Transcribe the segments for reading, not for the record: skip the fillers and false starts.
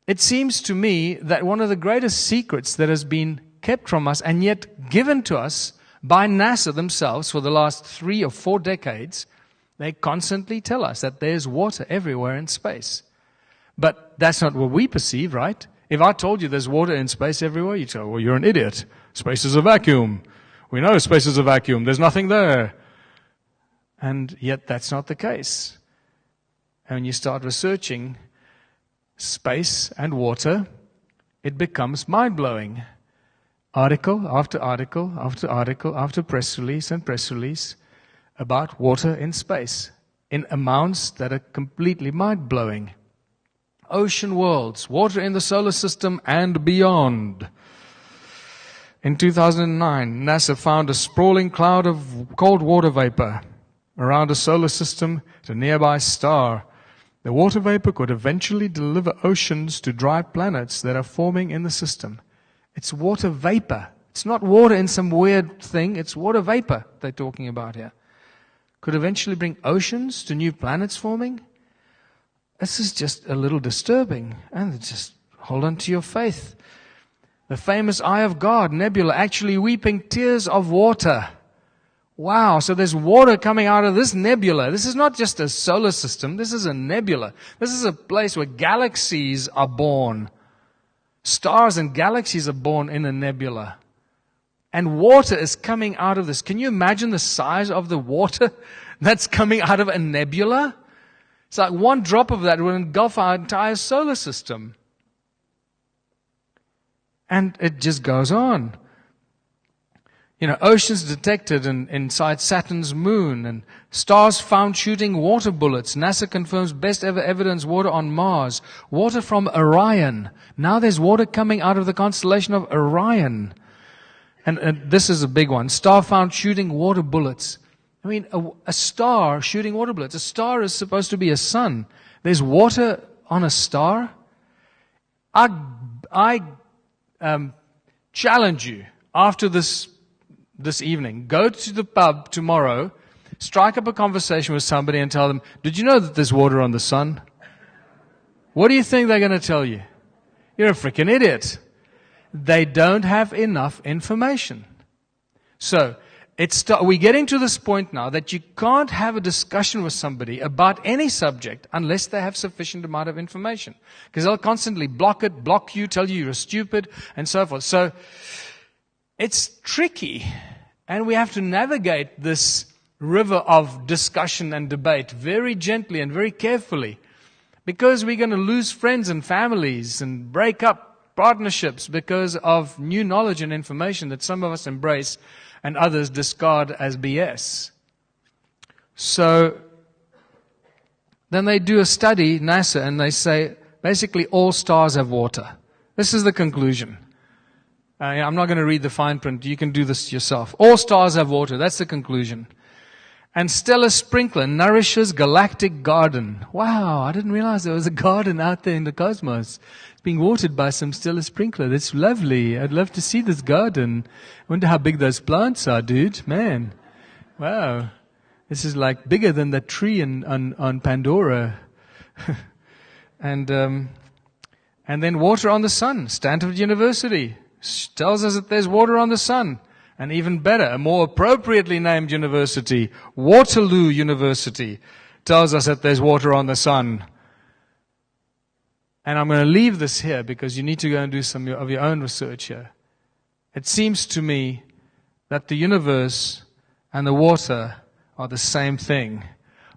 it seems to me that one of the greatest secrets that has been kept from us and yet given to us by NASA themselves for the last 3 or 4 decades, they constantly tell us that there's water everywhere in space. But that's not what we perceive, right? If I told you there's water in space everywhere, you'd say, well, you're an idiot. Space is a vacuum. We know space is a vacuum. There's nothing there. And yet that's not the case. And when you start researching space and water, it becomes mind-blowing. Article after article after article after press release and press release about water in space in amounts that are completely mind-blowing. Ocean worlds, water in the solar system and beyond. In 2009, NASA found a sprawling cloud of cold water vapor around a solar system at a nearby star. The water vapor could eventually deliver oceans to dry planets that are forming in the system. It's water vapor. It's not water in some weird thing. It's water vapor they're talking about here. Could eventually bring oceans to new planets forming. This is just a little disturbing. And just hold on to your faith. The famous Eye of God nebula actually weeping tears of water. Wow, so there's water coming out of this nebula. This is not just a solar system. This is a nebula. This is a place where galaxies are born. Stars and galaxies are born in a nebula. And water is coming out of this. Can you imagine the size of the water that's coming out of a nebula? It's like one drop of that would engulf our entire solar system. And it just goes on. You know, oceans detected inside Saturn's moon, and stars found shooting water bullets. NASA confirms best ever evidence water on Mars. Water from Orion. Now there's water coming out of the constellation of Orion. And this is a big one. Star found shooting water bullets. I mean, a star shooting water bullets. A star is supposed to be a sun. There's water on a star. I challenge you after this evening, go to the pub tomorrow, strike up a conversation with somebody and tell them, did you know that there's water on the sun? What do you think they're going to tell you? You're a freaking idiot. They don't have enough information. So, we're getting to this point now that you can't have a discussion with somebody about any subject unless they have sufficient amount of information. Because they'll constantly block you, tell you you're stupid, and so forth. So, it's tricky, and we have to navigate this river of discussion and debate very gently and very carefully, because we're going to lose friends and families and break up partnerships because of new knowledge and information that some of us embrace and others discard as BS. So then they do a study, NASA, and they say basically all stars have water. This is the conclusion. I'm not going to read the fine print. You can do this yourself. All stars have water. That's the conclusion. And stellar sprinkler nourishes galactic garden. Wow, I didn't realize there was a garden out there in the cosmos. It's being watered by some stellar sprinkler. That's lovely. I'd love to see this garden. I wonder how big those plants are, dude. Man, wow. This is like bigger than that tree on Pandora. And then water on the sun. Stanford University tells us that there's water on the sun. And even better, a more appropriately named university, Waterloo University, tells us that there's water on the sun. And I'm going to leave this here because you need to go and do some of your own research here. It seems to me that the universe and the water are the same thing.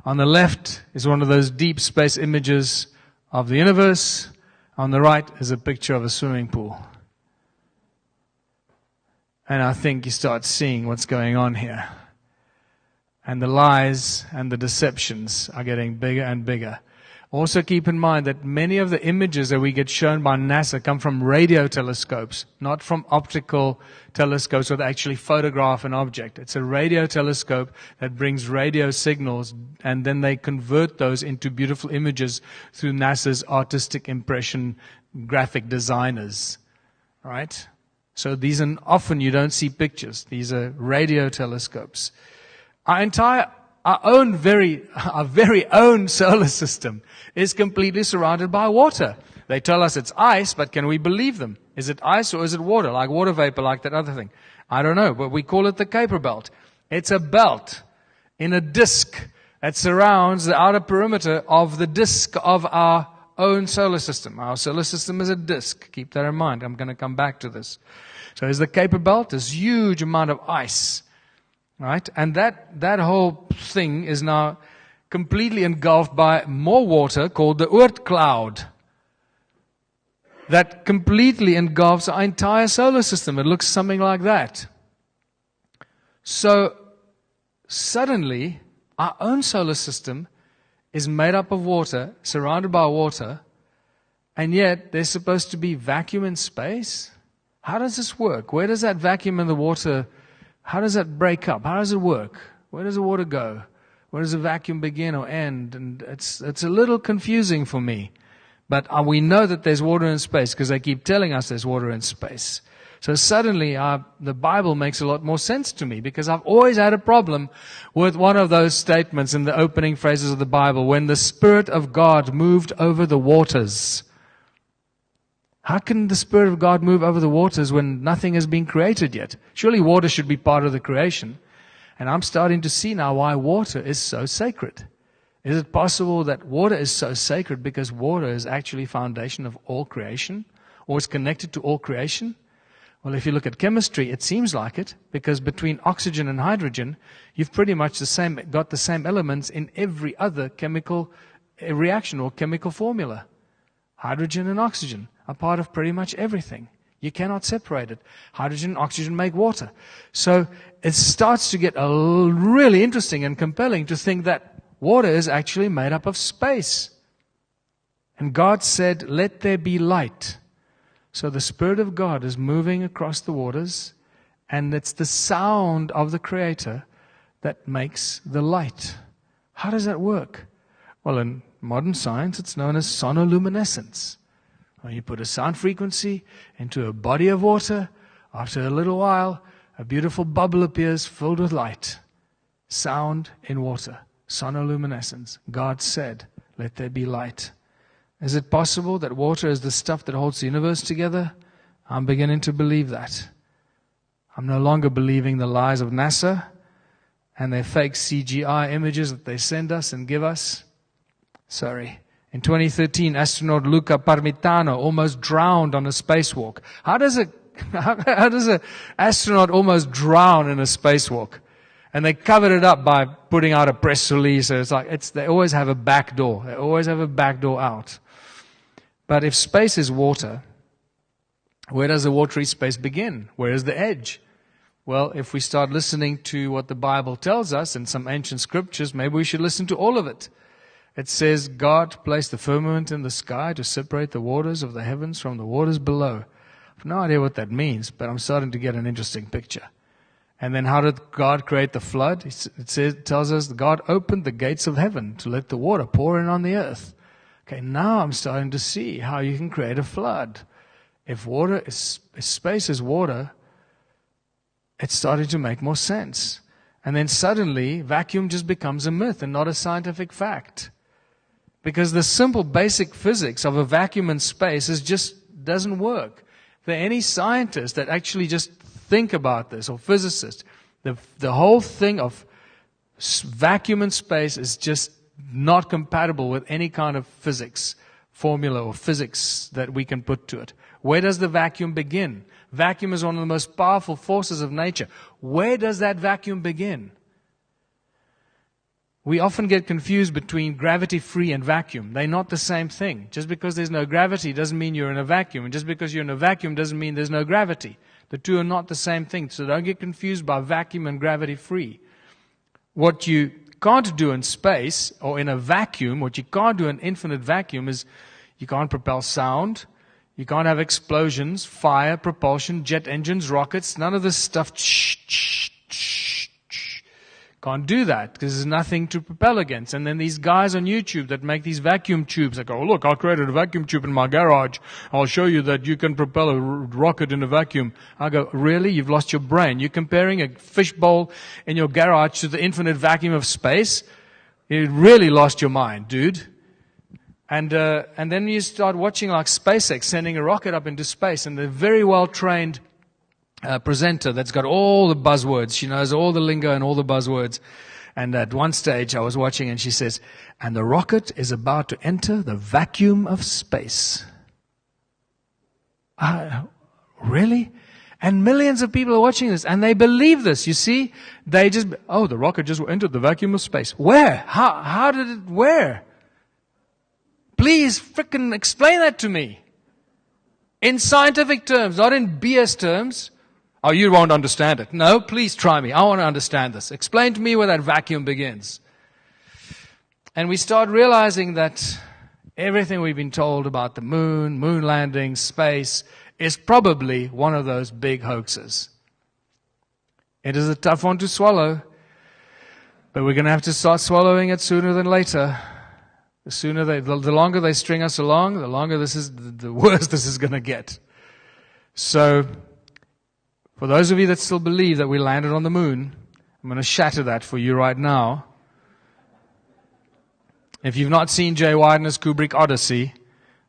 On the left is one of those deep space images of the universe. On the right is a picture of a swimming pool. And I think you start seeing what's going on here. And the lies and the deceptions are getting bigger and bigger. Also keep in mind that many of the images that we get shown by NASA come from radio telescopes, not from optical telescopes where they actually photograph an object. It's a radio telescope that brings radio signals, and then they convert those into beautiful images through NASA's artistic impression graphic designers. All right? So these are often you don't see pictures. These are radio telescopes. Our entire our very own solar system is completely surrounded by water. They tell us it's ice, but can we believe them? Is it ice or is it water? Like water vapor, like that other thing? I don't know, but we call it the Kuiper Belt. It's a belt in a disk that surrounds the outer perimeter of the disk of our own solar system. Our solar system is a disk. Keep that in mind. I'm going to come back to this. So there's the Kuiper Belt, this huge amount of ice, right? And that whole thing is now completely engulfed by more water called the Oort cloud that completely engulfs our entire solar system. It looks something like that. So suddenly, our own solar system is made up of water, surrounded by water, and yet there's supposed to be vacuum in space? How does this work? Where does that vacuum in the water, how does that break up? How does it work? Where does the water go? Where does the vacuum begin or end? And it's a little confusing for me. But we know that there's water in space because they keep telling us there's water in space. So suddenly the Bible makes a lot more sense to me because I've always had a problem with one of those statements in the opening phrases of the Bible, when the Spirit of God moved over the waters. How can the Spirit of God move over the waters when nothing has been created yet? Surely water should be part of the creation. And I'm starting to see now why water is so sacred. Is it possible that water is so sacred because water is actually foundation of all creation, or is connected to all creation? Well, if you look at chemistry, it seems like it, because between oxygen and hydrogen, you've pretty much got the same elements in every other chemical reaction or chemical formula. Hydrogen and oxygen are part of pretty much everything. You cannot separate it. Hydrogen and oxygen make water. So it starts to get really interesting and compelling to think that water is actually made up of space. And God said, "Let there be light." So the Spirit of God is moving across the waters, and it's the sound of the Creator that makes the light. How does that work? Well, in modern science, it's known as sonoluminescence. When you put a sound frequency into a body of water, after a little while, a beautiful bubble appears filled with light. Sound in water. Sonoluminescence. God said, "Let there be light." Is it possible that water is the stuff that holds the universe together? I'm beginning to believe that. I'm no longer believing the lies of NASA and their fake CGI images that they send us and give us. Sorry. In 2013, astronaut Luca Parmitano almost drowned on a spacewalk. How does an astronaut almost drown in a spacewalk? And they covered it up by putting out a press release. So they always have a back door. They always have a back door out. But if space is water, where does the watery space begin? Where is the edge? Well, if we start listening to what the Bible tells us in some ancient scriptures, maybe we should listen to all of it. It says, God placed the firmament in the sky to separate the waters of the heavens from the waters below. I have no idea what that means, but I'm starting to get an interesting picture. And then how did God create the flood? It tells us God opened the gates of heaven to let the water pour in on the earth. Okay, now I'm starting to see how you can create a flood. If space is water, it's starting to make more sense. And then suddenly, vacuum just becomes a myth and not a scientific fact. Because the simple basic physics of a vacuum in space just doesn't work. If there are any scientists that actually just think about this, or physicists, the whole thing of vacuum in space is just not compatible with any kind of physics formula or physics that we can put to it. Where does the vacuum begin? Vacuum is one of the most powerful forces of nature. Where does that vacuum begin? We often get confused between gravity-free and vacuum. They're not the same thing. Just because there's no gravity doesn't mean you're in a vacuum. And just because you're in a vacuum doesn't mean there's no gravity. The two are not the same thing. So don't get confused by vacuum and gravity-free. What you can't do in space or in a vacuum, what you can't do in infinite vacuum is you can't propel sound, you can't have explosions, fire, propulsion, jet engines, rockets, none of this stuff. Can't do that because there's nothing to propel against. And then these guys on YouTube that make these vacuum tubes, they go, oh, look, I created a vacuum tube in my garage. I'll show you that you can propel a rocket in a vacuum. I go, really? You've lost your brain. You're comparing a fishbowl in your garage to the infinite vacuum of space? You really lost your mind, dude. And then you start watching like SpaceX sending a rocket up into space, and the very well-trained presenter that's got all the buzzwords. She knows all the lingo and all the buzzwords. And at one stage I was watching and she says, and the rocket is about to enter the vacuum of space. Really? And millions of people are watching this and they believe this. You see, they just, oh, the rocket just entered the vacuum of space. Where? How did it, where? Please frickin' explain that to me. In scientific terms, not in BS terms. Oh, you won't understand it. No, please try me. I want to understand this. Explain to me where that vacuum begins. And we start realizing that everything we've been told about the moon, moon landing, space, is probably one of those big hoaxes. It is a tough one to swallow, but we're going to have to start swallowing it sooner than later. The longer they string us along, the longer the worse this is going to get. So, for those of you that still believe that we landed on the moon, I'm going to shatter that for you right now. If you've not seen Jay Widener's Kubrick Odyssey,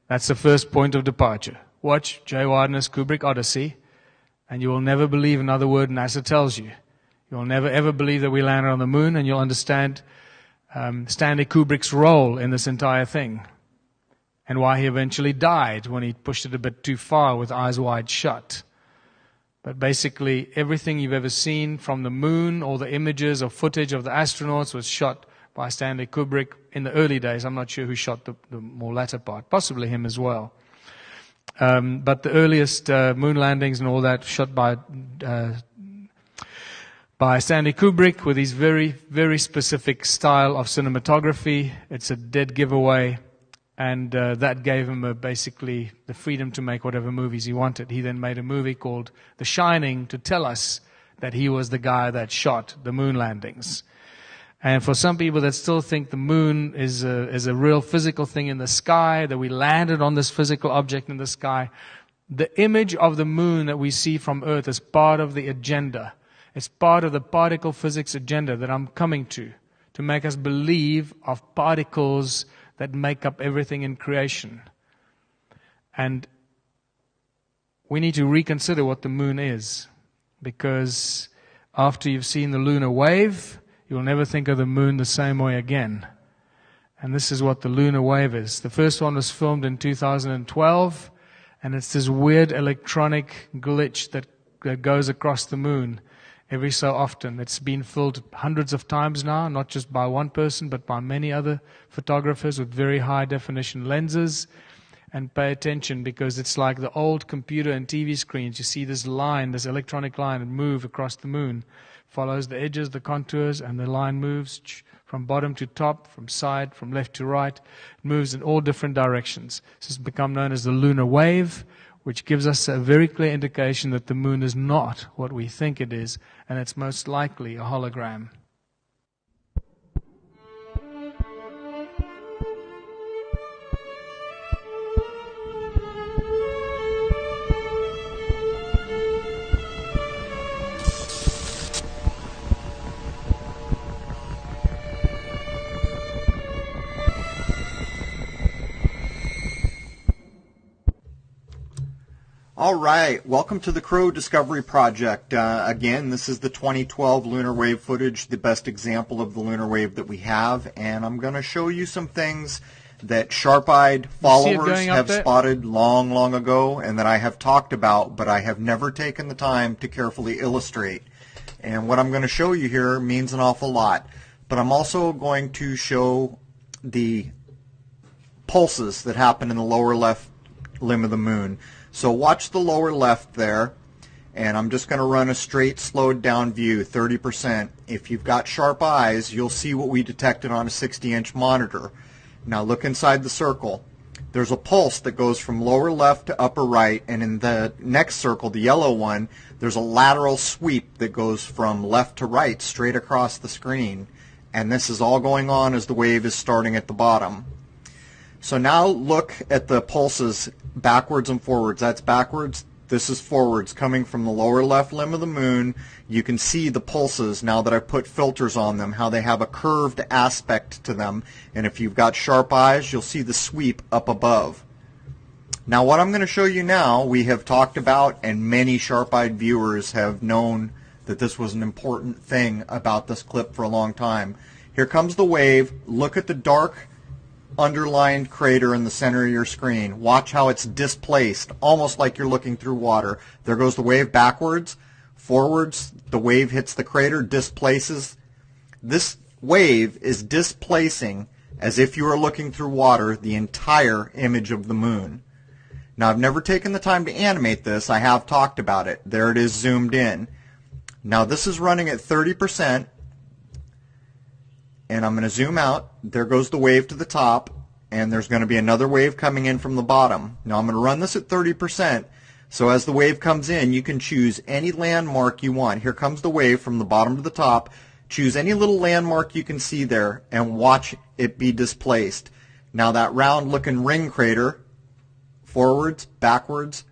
that's the first point of departure. Watch Jay Widener's Kubrick Odyssey, and you will never believe another word NASA tells you. You'll never ever believe that we landed on the moon, and you'll understand Stanley Kubrick's role in this entire thing, and why he eventually died when he pushed it a bit too far with Eyes Wide Shut. But basically, everything you've ever seen from the moon, all the images or footage of the astronauts was shot by Stanley Kubrick in the early days. I'm not sure who shot the more latter part, possibly him as well. But the earliest moon landings and all that shot by Stanley Kubrick with his very, very specific style of cinematography. It's a dead giveaway. And that gave him basically the freedom to make whatever movies he wanted. He then made a movie called The Shining to tell us that he was the guy that shot the moon landings. And for some people that still think the moon is a real physical thing in the sky, that we landed on this physical object in the sky, the image of the moon that we see from Earth is part of the agenda. It's part of the particle physics agenda that I'm coming to make us believe of particles that make up everything in creation. And we need to reconsider what the moon is, because after you've seen the lunar wave, you'll never think of the moon the same way again. And this is what the lunar wave is. The first one was filmed in 2012, and it's this weird electronic glitch that goes across the moon every so often. It's been filmed hundreds of times now, not just by one person, but by many other photographers with very high definition lenses. And pay attention, because it's like the old computer and TV screens. You see this line, this electronic line, move across the moon. Follows the edges, the contours, and the line moves from bottom to top, from side, from left to right. It moves in all different directions. This has become known as the lunar wave, which gives us a very clear indication that the moon is not what we think it is, and it's most likely a hologram. All right, welcome to the Crow Discovery Project. Again, this is the 2012 lunar wave footage, the best example of the lunar wave that we have, and I'm going to show you some things that sharp-eyed followers have spotted long, long ago, and that I have talked about, but I have never taken the time to carefully illustrate. And what I'm going to show you here means an awful lot, but I'm also going to show the pulses that happen in the lower left limb of the moon. So watch the lower left there, and I'm just going to run a straight slowed down view, 30%. If you've got sharp eyes, you'll see what we detected on a 60-inch monitor. Now look inside the circle. there's a pulse that goes from lower left to upper right, and in the next circle, the yellow one, there's a lateral sweep that goes from left to right straight across the screen. And this is all going on as the wave is starting at the bottom. So now look at the pulses backwards and forwards. That's backwards. This is forwards, coming from the lower left limb of the moon. You can see the pulses now that I've put filters on them, how they have a curved aspect to them. And if you've got sharp eyes, you'll see the sweep up above. Now what I'm going to show you now, we have talked about, and many sharp-eyed viewers have known that this was an important thing about this clip for a long time. Here comes the wave. Look at the dark underlined crater in the center of your screen. Watch how it's displaced, almost like you're looking through water. There goes the wave backwards, forwards, the wave hits the crater, displaces. This wave is displacing, as if you were looking through water, the entire image of the moon. Now, I've never taken the time to animate this. I have talked about it. There it is zoomed in. Now, this is running at 30%. And I'm going to zoom out. There goes the wave to the top, and there's going to be another wave coming in from the bottom. Now I'm going to run this at 30%, so as the wave comes in, you can choose any landmark you want. Here comes the wave from the bottom to the top. Choose any little landmark you can see there and watch it be displaced. Now that round-looking ring crater, forwards, backwards,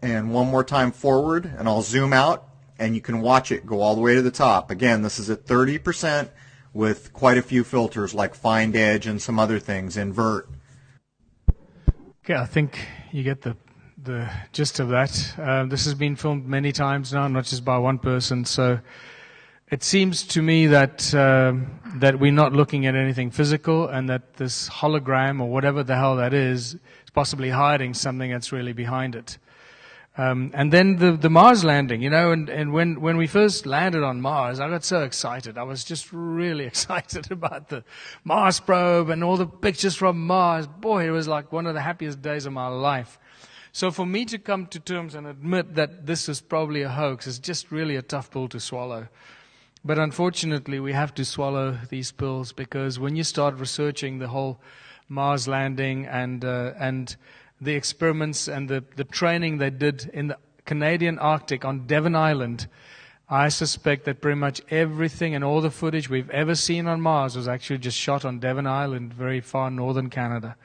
and one more time forward, and I'll zoom out. And you can watch it go all the way to the top. Again, this is at 30% with quite a few filters like Find Edge and some other things, Invert. Okay, I think you get the gist of that. This has been filmed many times now, not just by one person. So it seems to me that that we're not looking at anything physical, and that this hologram or whatever the hell that is possibly hiding something that's really behind it. And then the Mars landing, you know, and when we first landed on Mars, I got so excited. I was just really excited about the Mars probe and all the pictures from Mars. Boy, it was like one of the happiest days of my life. So for me to come to terms and admit that this is probably a hoax is just really a tough pill to swallow. But unfortunately, we have to swallow these pills, because when you start researching the whole Mars landing and the experiments and the training they did in the Canadian Arctic on Devon Island, I suspect that pretty much everything and all the footage we've ever seen on Mars was actually just shot on Devon Island, very far northern Canada.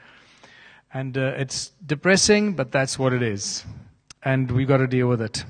And it's depressing, but that's what it is. And we've got to deal with it.